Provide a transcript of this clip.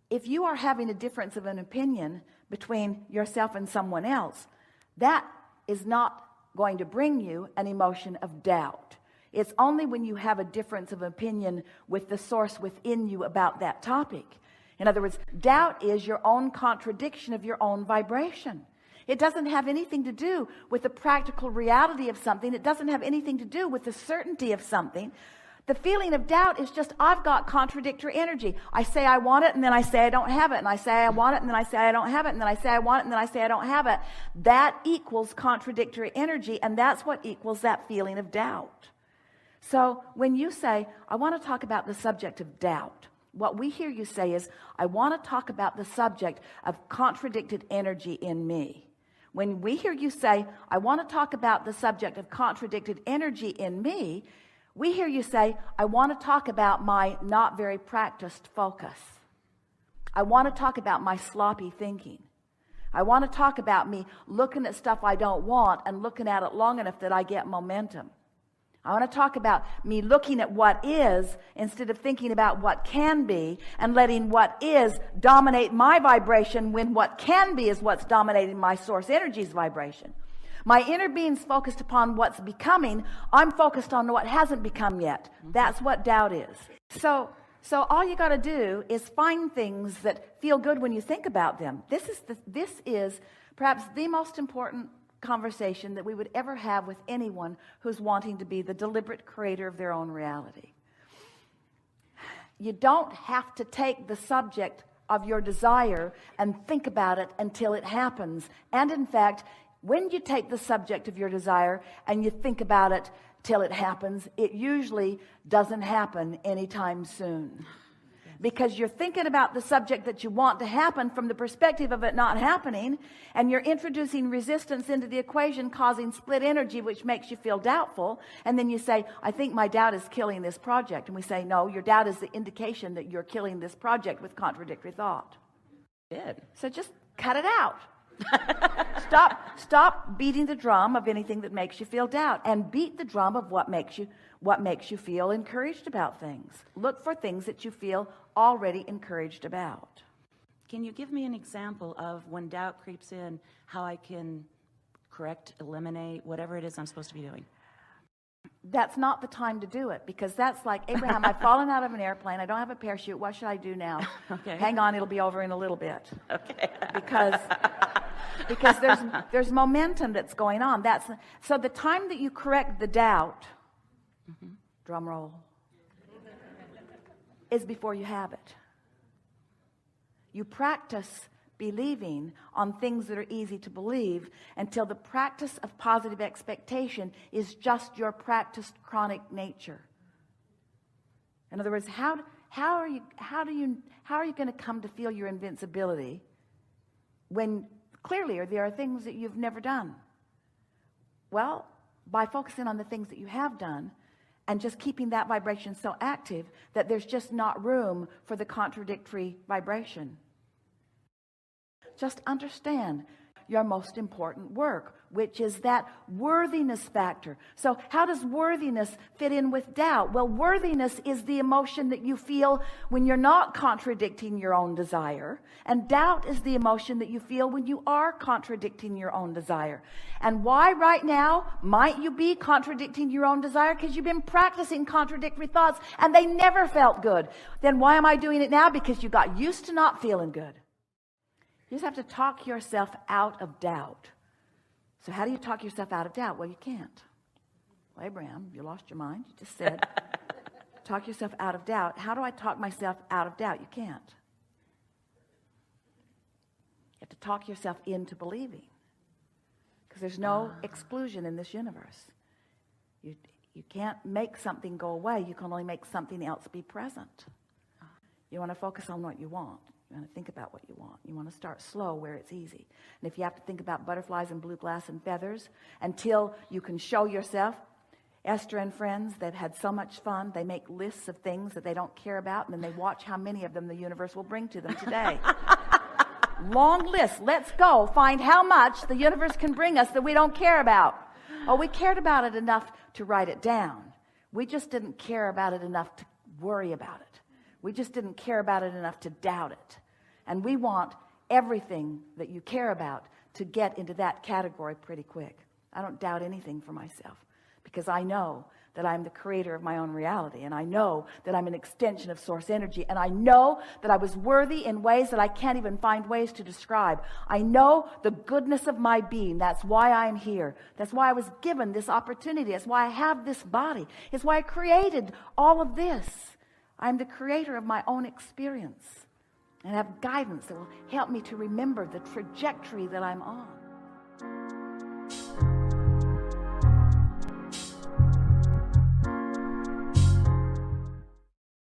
if you are having a difference of an opinion between yourself and someone else, that is not going to bring you an emotion of doubt. It's only when you have a difference of opinion with the source within you about that topic. In other words, doubt is your own contradiction of your own vibration. It doesn't have anything to do with the practical reality of something. It doesn't have anything to do with the certainty of something. The feeling of doubt is just, I've got contradictory energy. I say I want it, and then I say I don't have it. And I say I want it, and then I say I don't have it. And then I say I want it, and then I say I don't have it. That equals contradictory energy, and that's what equals that feeling of doubt. So when you say, I want to talk about the subject of doubt, what we hear you say is, I want to talk about the subject of contradicted energy in me. When we hear you say, I want to talk about the subject of contradicted energy in me, we hear you say, I want to talk about my not very practiced focus. I want to talk about my sloppy thinking. I want to talk about me looking at stuff I don't want and looking at it long enough that I get momentum. I want to talk about me looking at what is instead of thinking about what can be, and letting what is dominate my vibration when what can be is what's dominating my source energy's vibration. My inner being's focused upon what's becoming. I'm focused on what hasn't become yet. That's what doubt is. So all you got to do is find things that feel good when you think about them. This is perhaps the most important conversation that we would ever have with anyone who's wanting to be the deliberate creator of their own reality. You don't have to take the subject of your desire and think about it until it happens. And in fact, when you take the subject of your desire and you think about it till it happens, it usually doesn't happen anytime soon. Because you're thinking about the subject that you want to happen from the perspective of it not happening, and you're introducing resistance into the equation, causing split energy, which makes you feel doubtful. And then you say, I think my doubt is killing this project. And we say, no, your doubt is the indication that you're killing this project with contradictory thought. Good. So just cut it out. Stop beating the drum of anything that makes you feel doubt, and beat the drum of what makes you feel encouraged about things. Look for things that you feel already encouraged about. Can you give me an example of when doubt creeps in, how I can correct, eliminate, whatever it is I'm supposed to be doing? That's not the time to do it, because that's like, Abraham, I've fallen out of an airplane. I don't have a parachute. What should I do now? Okay. Hang on, it'll be over in a little bit. Okay. Because there's momentum that's going on. So the time that you correct the doubt, drum roll, is before you have it. You practice believing on things that are easy to believe until the practice of positive expectation is just your practiced chronic nature. In other words, how are you going to come to feel your invincibility when clearly there are things that you've never done? Well, by focusing on the things that you have done and just keeping that vibration so active that there's just not room for the contradictory vibration. Just understand your most important work, which is that worthiness factor. So how does worthiness fit in with doubt? Well, worthiness is the emotion that you feel when you're not contradicting your own desire. And doubt is the emotion that you feel when you are contradicting your own desire. And why right now might you be contradicting your own desire? Because you've been practicing contradictory thoughts and they never felt good. Then why am I doing it now? Because you got used to not feeling good. You just have to talk yourself out of doubt. So how do you talk yourself out of doubt? Well, you can't. Well, Abraham, you lost your mind. You just said, talk yourself out of doubt. How do I talk myself out of doubt? You can't. You have to talk yourself into believing. Because there's no exclusion in this universe. You can't make something go away. You can only make something else be present. You want to focus on what you want. You want to think about what you want. You want to start slow where it's easy. And if you have to think about butterflies and blue glass and feathers until you can show yourself, Esther and friends, they've had so much fun. They make lists of things that they don't care about, and then they watch how many of them the universe will bring to them today. Long list. Let's go find how much the universe can bring us that we don't care about. Oh, we cared about it enough to write it down. We just didn't care about it enough to worry about it. We just didn't care about it enough to doubt it. And we want everything that you care about to get into that category pretty quick. I don't doubt anything for myself, because I know that I'm the creator of my own reality, and I know that I'm an extension of source energy, and I know that I was worthy in ways that I can't even find ways to describe. I know the goodness of my being. That's why I'm here. That's why I was given this opportunity. That's why I have this body. It's why I created all of this. I'm the creator of my own experience, and have guidance that will help me to remember the trajectory that I'm on.